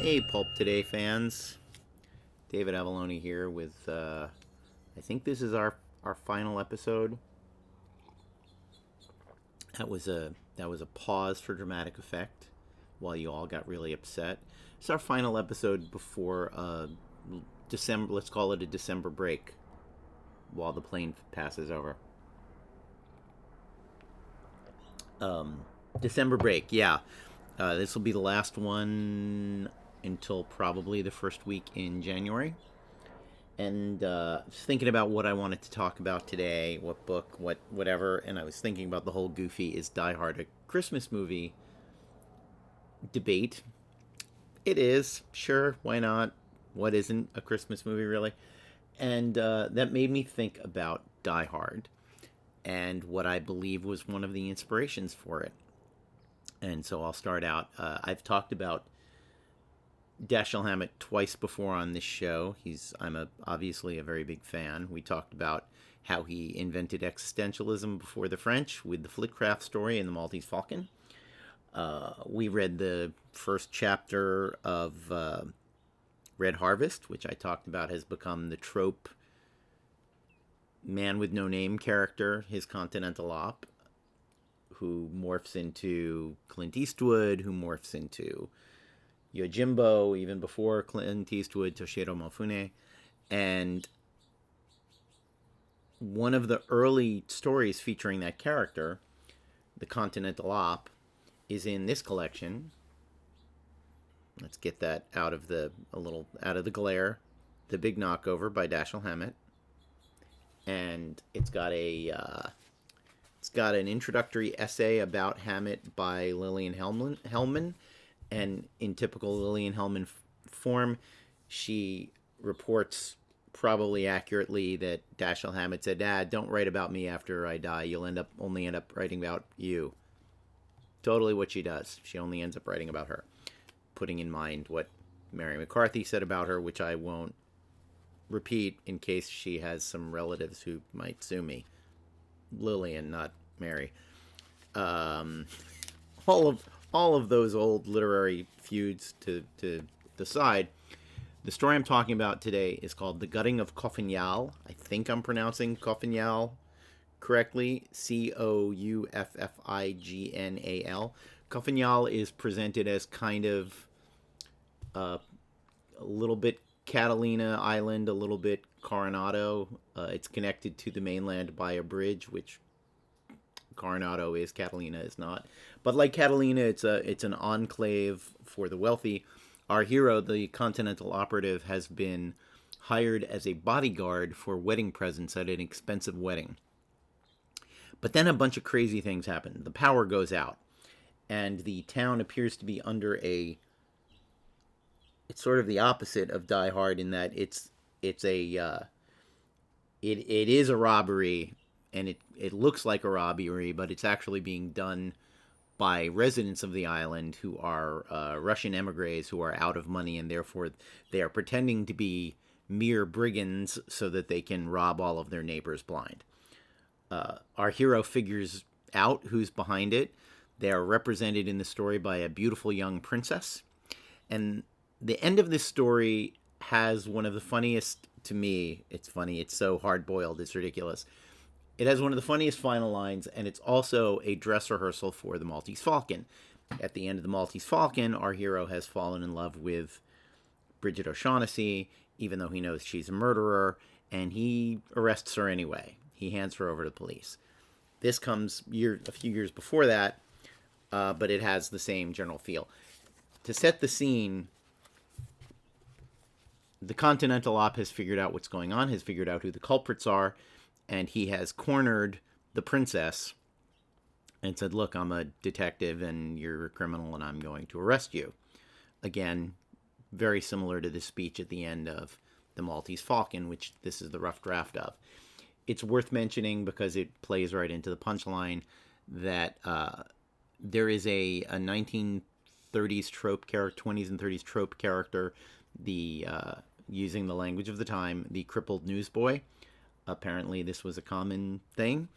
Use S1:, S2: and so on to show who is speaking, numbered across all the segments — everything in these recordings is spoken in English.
S1: Hey, Pulp Today fans. David Avalone here with, I think this is our final episode. That was a pause for dramatic effect while you all got really upset. It's our final episode before December, let's call it a December break while the plane passes over. December break, yeah. This will be the last one until probably the first week in January. And just thinking about what I wanted to talk about today, what book, whatever, and I was thinking about the whole Goofy is Die Hard a Christmas movie debate. It is, sure, why not? What isn't a Christmas movie, really? And that made me think about Die Hard and what I believe was one of the inspirations for it. And so I'll start out. I've talked about Dashiell Hammett twice before on this show. I'm obviously a very big fan. We talked about how he invented existentialism before the French with the Flitcraft story and the Maltese Falcon. We read the first chapter of Red Harvest, which I talked about has become the trope man with no name character, his Continental Op, who morphs into Clint Eastwood, who morphs into Yojimbo, even before Clint Eastwood, Toshiro Mifune. And one of the early stories featuring that character, the Continental Op, is in this collection. Let's get that out of the glare. The Big Knockover by Dashiell Hammett. And it's got an introductory essay about Hammett by Lillian Hellman. And in typical Lillian Hellman form, she reports probably accurately that Dashiell Hammett said, don't write about me after I die. You'll only end up writing about you. Totally what she does. She only ends up writing about her, putting in mind what Mary McCarthy said about her, which I won't repeat in case she has some relatives who might sue me. Lillian, not Mary. All of those old literary feuds to the side. The story I'm talking about today is called The Gutting of Couffignal. I think I'm pronouncing Couffignal correctly. Couffignal. Couffignal is presented as kind of a little bit Catalina Island, a little bit Coronado. It's connected to the mainland by a bridge, which Coronado is, Catalina is not. But like Catalina, it's an enclave for the wealthy. Our hero, the Continental operative, has been hired as a bodyguard for wedding presents at an expensive wedding. But then a bunch of crazy things happen. The power goes out, and the town appears to be under it's sort of the opposite of Die Hard in that it is a robbery, and it looks like a robbery, but it's actually being done by residents of the island who are Russian emigres who are out of money, and therefore they are pretending to be mere brigands so that they can rob all of their neighbors blind. Our hero figures out who's behind it. They are represented in the story by a beautiful young princess. And the end of this story has one of the funniest, to me, it's funny, it's so hard-boiled, it's ridiculous. It has one of the funniest final lines, and it's also a dress rehearsal for the Maltese Falcon. At the end of the Maltese Falcon, our hero has fallen in love with Bridget O'Shaughnessy, even though he knows she's a murderer, and he arrests her anyway. He hands her over to the police. This comes a few years before that, but it has the same general feel. To set the scene, the Continental Op has figured out what's going on, has figured out who the culprits are, and he has cornered the princess and said, look, I'm a detective and you're a criminal and I'm going to arrest you. Again, very similar to the speech at the end of the Maltese Falcon, which this is the rough draft of. It's worth mentioning because it plays right into the punchline that there is a 1930s trope character, 20s and 30s trope character, using the language of the time, the crippled newsboy. Apparently, this was a common thing,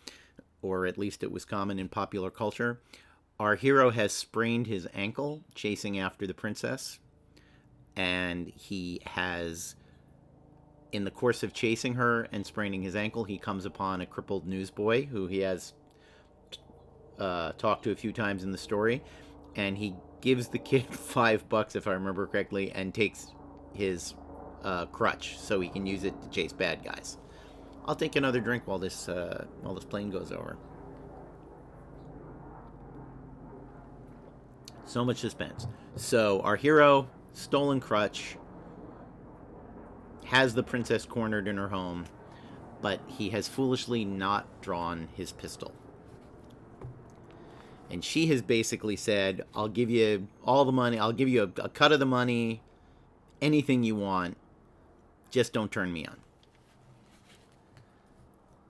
S1: or at least it was common in popular culture. Our hero has sprained his ankle chasing after the princess, and he has, in the course of chasing her and spraining his ankle, he comes upon a crippled newsboy who he has talked to a few times in the story, and he gives the kid $5, if I remember correctly, and takes his crutch so he can use it to chase bad guys. I'll take another drink while this plane goes over. So much suspense. So our hero, stolen crutch, has the princess cornered in her home, but he has foolishly not drawn his pistol. And she has basically said, I'll give you all the money, I'll give you a cut of the money, anything you want, just don't turn me on.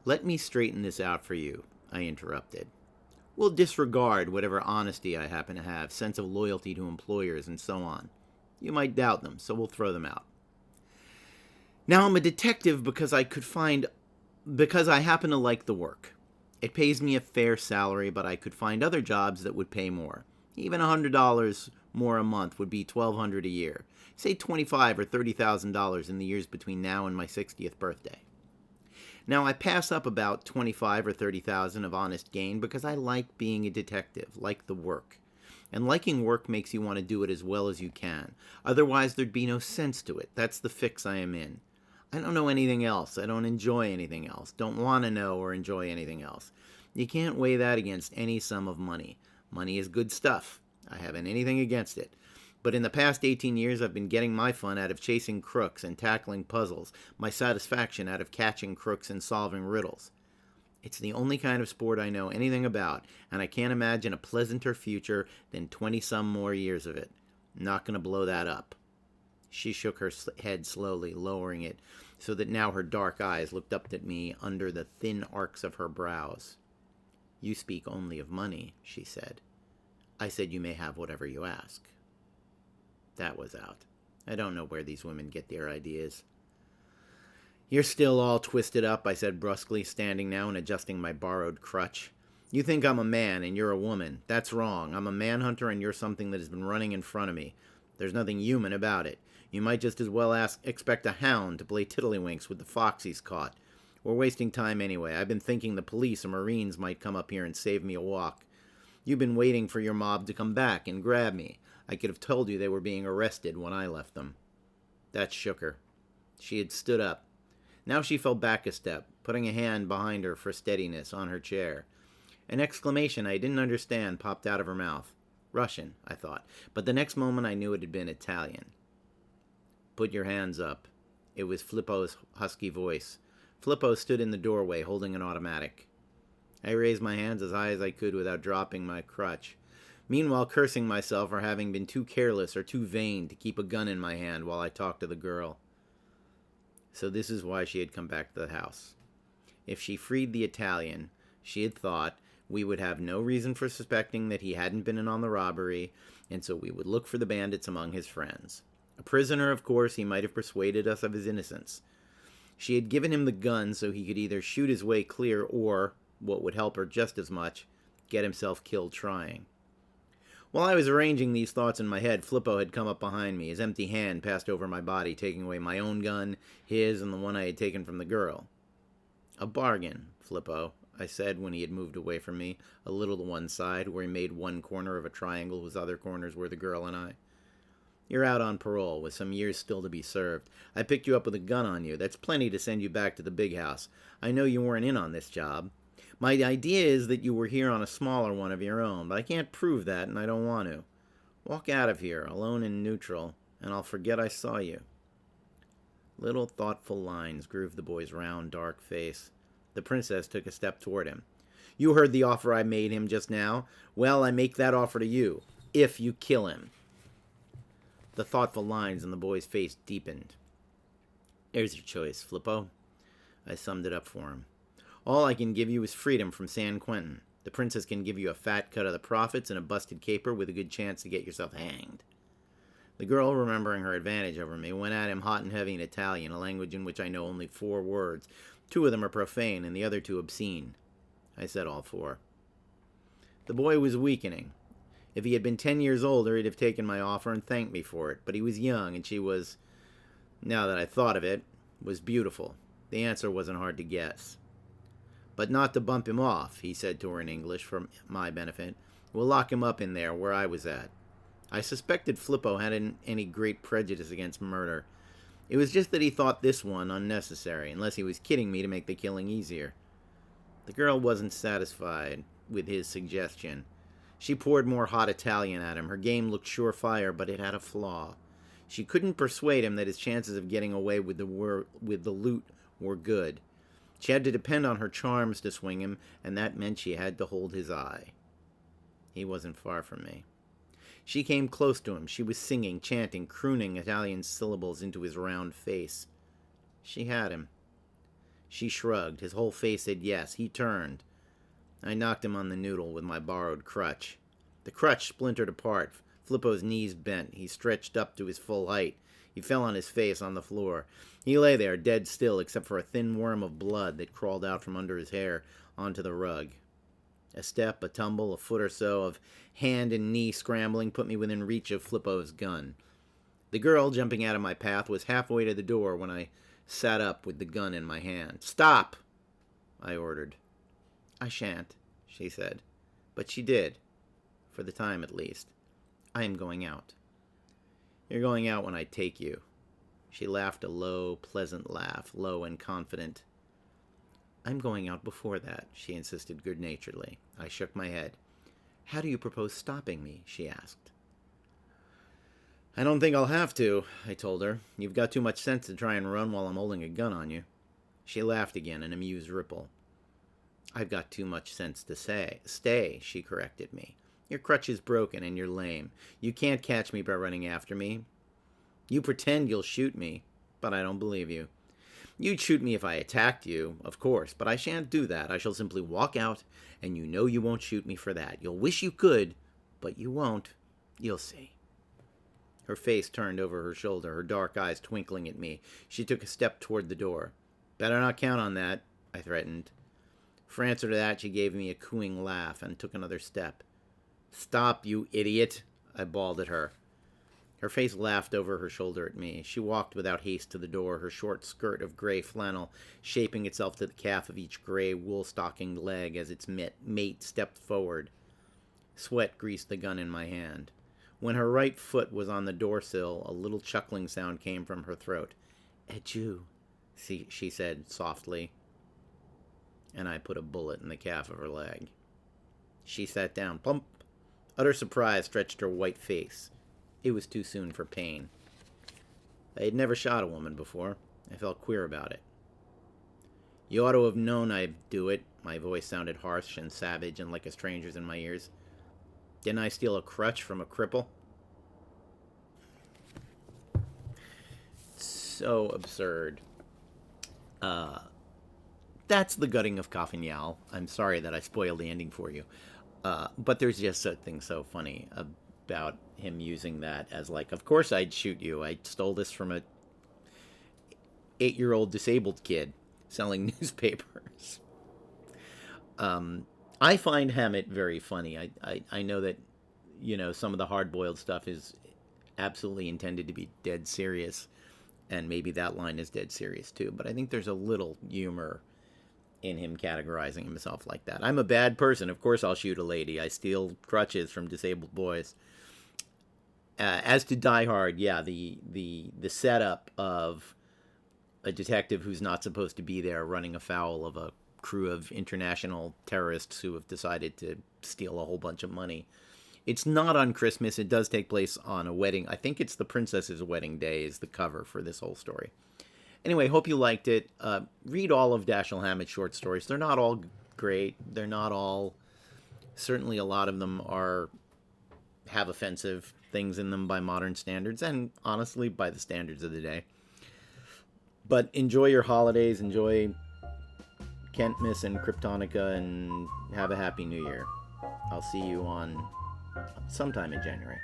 S1: Let me straighten this out for you, I interrupted. We'll disregard whatever honesty I happen to have, sense of loyalty to employers, and so on. You might doubt them, so we'll throw them out. Now, I'm a detective because I happen to like the work. It pays me a fair salary, but I could find other jobs that would pay more. Even $100 more a month would be $1,200 a year. Say $25,000 or $30,000 in the years between now and my 60th birthday. Now, I pass up about $25,000 or $30,000 of honest gain because I like being a detective, like the work. And liking work makes you want to do it as well as you can. Otherwise, there'd be no sense to it. That's the fix I am in. I don't know anything else. I don't enjoy anything else. Don't want to know or enjoy anything else. You can't weigh that against any sum of money. Money is good stuff. I haven't anything against it. But in the past 18 years, I've been getting my fun out of chasing crooks and tackling puzzles, my satisfaction out of catching crooks and solving riddles. It's the only kind of sport I know anything about, and I can't imagine a pleasanter future than 20-some more years of it. I'm not going to blow that up. She shook her head slowly, lowering it, so that now her dark eyes looked up at me under the thin arcs of her brows. You speak only of money, she said. I said you may have whatever you ask. That was out. I don't know where these women get their ideas. You're still all twisted up, I said brusquely, standing now and adjusting my borrowed crutch. You think I'm a man and you're a woman. That's wrong. I'm a manhunter and you're something that has been running in front of me. There's nothing human about it. You might just as well expect a hound to play tiddlywinks with the fox he's caught. We're wasting time anyway. I've been thinking the police or Marines might come up here and save me a walk. You've been waiting for your mob to come back and grab me. I could have told you they were being arrested when I left them. That shook her. She had stood up. Now she fell back a step, putting a hand behind her for steadiness on her chair. An exclamation I didn't understand popped out of her mouth. Russian, I thought, but the next moment I knew it had been Italian. Put your hands up. It was Flippo's husky voice. Flippo stood in the doorway, holding an automatic. I raised my hands as high as I could without dropping my crutch, meanwhile cursing myself for having been too careless or too vain to keep a gun in my hand while I talked to the girl. So this is why she had come back to the house. If she freed the Italian, she had thought, we would have no reason for suspecting that he hadn't been in on the robbery, and so we would look for the bandits among his friends. A prisoner, of course, he might have persuaded us of his innocence. She had given him the gun so he could either shoot his way clear or, what would help her just as much, get himself killed trying. While I was arranging these thoughts in my head, Flippo had come up behind me. His empty hand passed over my body, taking away my own gun, his, and the one I had taken from the girl. A bargain, Flippo, I said when he had moved away from me, a little to one side, where he made one corner of a triangle whose other corners were the girl and I. You're out on parole, with some years still to be served. I picked you up with a gun on you. That's plenty to send you back to the big house. I know you weren't in on this job. My idea is that you were here on a smaller one of your own, but I can't prove that, and I don't want to. Walk out of here, alone and neutral, and I'll forget I saw you. Little thoughtful lines grooved the boy's round, dark face. The princess took a step toward him. You heard the offer I made him just now. Well, I make that offer to you, if you kill him. The thoughtful lines in the boy's face deepened. There's your choice, Flippo. I summed it up for him. All I can give you is freedom from San Quentin. The princess can give you a fat cut of the profits and a busted caper with a good chance to get yourself hanged. The girl, remembering her advantage over me, went at him hot and heavy in Italian, a language in which I know only 4 words. 2 of them are profane and the other 2 obscene. I said all 4. The boy was weakening. If he had been 10 years older, he'd have taken my offer and thanked me for it. But he was young, and she was, now that I thought of it, was beautiful. The answer wasn't hard to guess. But not to bump him off, he said to her in English for my benefit. We'll lock him up in there where I was at. I suspected Flippo hadn't any great prejudice against murder. It was just that he thought this one unnecessary, unless he was kidding me to make the killing easier. The girl wasn't satisfied with his suggestion. She poured more hot Italian at him. Her game looked surefire, but it had a flaw. She couldn't persuade him that his chances of getting away with the loot were good. She had to depend on her charms to swing him, and that meant she had to hold his eye. He wasn't far from me. She came close to him. She was singing, chanting, crooning Italian syllables into his round face. She had him. She shrugged. His whole face said yes. He turned. I knocked him on the noodle with my borrowed crutch. The crutch splintered apart. Flippo's knees bent. He stretched up to his full height. He fell on his face on the floor. He lay there, dead still, except for a thin worm of blood that crawled out from under his hair onto the rug. A step, a tumble, a foot or so of hand and knee scrambling put me within reach of Flippo's gun. The girl, jumping out of my path, was halfway to the door when I sat up with the gun in my hand. "Stop!" I ordered. "I shan't," she said. But she did, for the time at least. "I am going out." "You're going out when I take you." She laughed a low, pleasant laugh, low and confident. "I'm going out before that," she insisted good-naturedly. I shook my head. "How do you propose stopping me?" she asked. "I don't think I'll have to," I told her. "You've got too much sense to try and run while I'm holding a gun on you." She laughed again, an amused ripple. "I've got too much sense to stay," she corrected me. "Your crutch is broken and you're lame. You can't catch me by running after me. You pretend you'll shoot me, but I don't believe you. You'd shoot me if I attacked you, of course, but I shan't do that. I shall simply walk out, and you know you won't shoot me for that. You'll wish you could, but you won't. You'll see." Her face turned over her shoulder, her dark eyes twinkling at me. She took a step toward the door. "Better not count on that," I threatened. For answer to that, she gave me a cooing laugh and took another step. "Stop, you idiot," I bawled at her. Her face laughed over her shoulder at me. She walked without haste to the door, her short skirt of gray flannel shaping itself to the calf of each gray wool-stockinged leg as its mate stepped forward. Sweat greased the gun in my hand. When her right foot was on the doorsill, a little chuckling sound came from her throat. "Adieu," she said softly, and I put a bullet in the calf of her leg. She sat down, plump. Utter surprise stretched her white face. It was too soon for pain. I had never shot a woman before. I felt queer about it. "You ought to have known I'd do it." My voice sounded harsh and savage and like a stranger's in my ears. "Didn't I steal a crutch from a cripple?" So absurd. That's the gutting of Couffignal. I'm sorry that I spoiled the ending for you. But there's just something so funny about him using that as like, of course I'd shoot you. I stole this from a 8-year-old disabled kid selling newspapers. I find Hammett very funny. I know that, some of the hard-boiled stuff is absolutely intended to be dead serious, and maybe that line is dead serious too, but I think there's a little humor in him categorizing himself like that. I'm a bad person. Of course I'll shoot a lady. I steal crutches from disabled boys. As to Die Hard, yeah, the setup of a detective who's not supposed to be there running afoul of a crew of international terrorists who have decided to steal a whole bunch of money. It's not on Christmas. It does take place on a wedding. I think it's the princess's wedding day is the cover for this whole story. Anyway, hope you liked it. Read all of Dashiell Hammett's short stories. They're not all great. They're not all... Certainly a lot of them have offensive things in them by modern standards, and honestly, by the standards of the day. But enjoy your holidays. Enjoy Kentmas and Kryptonica, and have a happy New Year. I'll see you on sometime in January.